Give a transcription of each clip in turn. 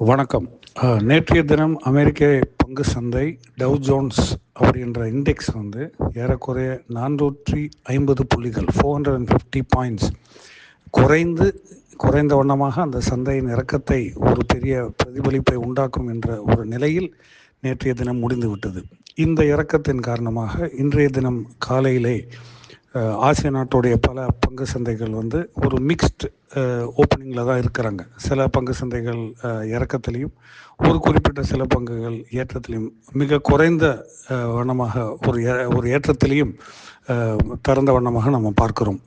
வணக்கம். நேற்றைய தினம் அமெரிக்க பங்கு சந்தை டவ் ஜோன்ஸ் அப்படின்ற இண்டெக்ஸ் ஏறக்குறைய 450 புள்ளிகள் 450 பாயிண்ட்ஸ் குறைந்த வண்ணமாக அந்த சந்தையின் இறக்கத்தை ஒரு பெரிய பிரதிபலிப்பை உண்டாக்கும் என்ற ஒரு நிலையில் நேற்றைய தினம் முடிந்துவிட்டது. இந்த இறக்கத்தின் காரணமாக இன்றைய தினம் காலையிலே ஆசிய நாட்டுடைய பல பங்கு சந்தைகள் ஒரு மிக்ஸ்டு ஓப்பனிங்கில் தான் இருக்கிறாங்க. சில பங்கு சந்தைகள் இறக்கத்திலையும் ஒரு குறிப்பிட்ட சில பங்குகள் ஏற்றத்திலையும் மிக குறைந்த வண்ணமாக ஒரு ஏற்றத்திலையும் திறந்த வண்ணமாக நம்ம பார்க்கிறோம்.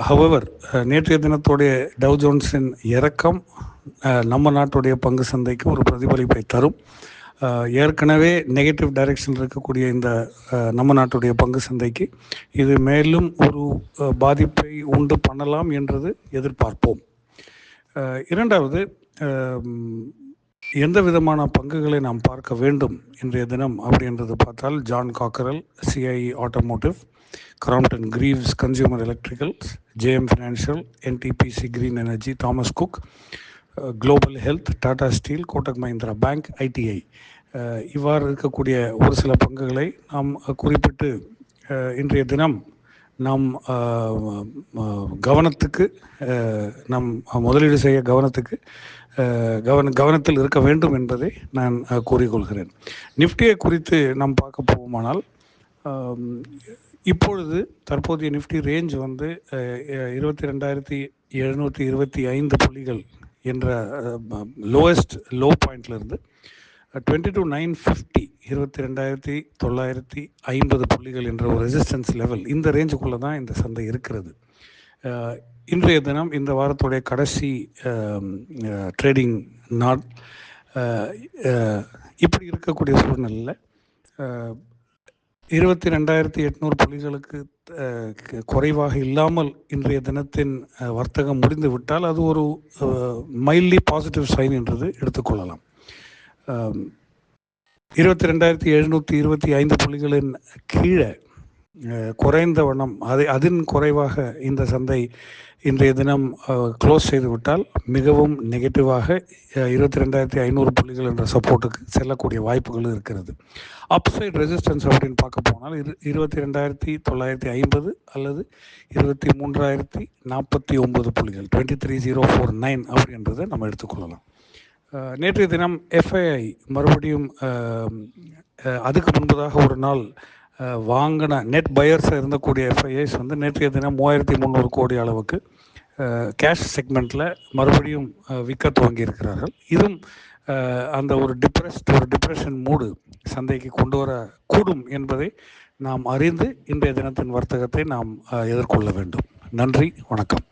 ஹவவர் நேற்றைய தினத்துடைய டவ் ஜோன்ஸின் இறக்கம் நம்ம நாட்டுடைய பங்கு சந்தைக்கு ஒரு பிரதிபலிப்பை தரும். ஏற்கனவே நெகட்டிவ் டைரெக்ஷன் இருக்கக்கூடிய இந்த நம்ம நாட்டுடைய பங்கு சந்தைக்கு இது மேலும் ஒரு பாதிப்பை உண்டு பண்ணலாம் என்றது எதிர்பார்ப்போம். இரண்டாவது, எந்த விதமான பங்குகளை நாம் பார்க்க வேண்டும் இன்றைய தினம் அப்படின்றது பார்த்தால், John Cockerill CIE Automotive, Crompton Greaves Consumer Electricals, JM Financial, NTPC Green Energy, Thomas Cook, Global Health, Tata Steel, Kotak Mahindra Bank, ITI, இவ்வாறு இருக்கக்கூடிய ஒரு சில பங்குகளை நாம் குறிப்பிட்டு இன்றைய தினம் நாம் கவனத்துக்கு நம் முதலீடு செய்ய கவனத்தில் இருக்க வேண்டும் என்பதை நான் கூறிக்கொள்கிறேன். நிஃப்டியை குறித்து நாம் பார்க்க போவோமானால், இப்பொழுது தற்போதைய நிஃப்டி ரேஞ்ச் 22,725 புள்ளிகள் என்ற லோ பாயிண்ட்லேருந்து 22,950 22,950 புள்ளிகள் என்ற ஒரு ரெசிஸ்டன்ஸ் லெவல், இந்த ரேஞ்சுக்குள்ளே தான் இந்த சந்தை இருக்கிறது. இன்றைய தினம் இந்த வாரத்துடைய கடைசி ட்ரேடிங் நாள். இப்படி இருக்கக்கூடிய சூழ்நிலையில் 22,800 புள்ளிகளுக்கு குறைவாக இல்லாமல் இன்றைய தினத்தின் வர்த்தகம் முடிந்து விட்டால் அது ஒரு மைல்ட்லி பாசிட்டிவ் சைன் என்றது எடுத்துக்கொள்ளலாம். 22,725 புள்ளிகளின் கீழே குறைந்த வண்ணம் அதன் குறைவாக இந்த சந்தை இன்றைய தினம் க்ளோஸ் செய்துவிட்டால் மிகவும் நெகட்டிவாக 22,500 புள்ளிகள் என்ற சப்போர்ட்டுக்கு செல்லக்கூடிய வாய்ப்புகளும் இருக்கிறது. அப்சைட் ரெசிஸ்டன்ஸ் அப்படின்னு பார்க்க போனால் 22,950 அல்லது 23,049 புள்ளிகள் 23,049 அப்படின்றத நம்ம எடுத்துக்கொள்ளலாம். நேற்றைய தினம் எஃப்ஐஐ மறுபடியும் அதுக்கு முன்பதாக ஒரு நாள் வாங்கின நெட் பையர்ஸ் இருந்தக்கூடிய எஃப்ஐஐஸ் நேற்றைய தினம் 3,300 கோடி அளவுக்கு கேஷ் செக்மெண்ட்டில் மறுபடியும் விற்க துவங்கி இருக்கிறார்கள். இதுவும் அந்த ஒரு டிப்ரெஷன் மூடு சந்தைக்கு கொண்டு வரக்கூடும் என்பதை நாம் அறிந்து இன்றைய தினத்தின் வர்த்தகத்தை நாம் எதிர்கொள்ள வேண்டும். நன்றி, வணக்கம்.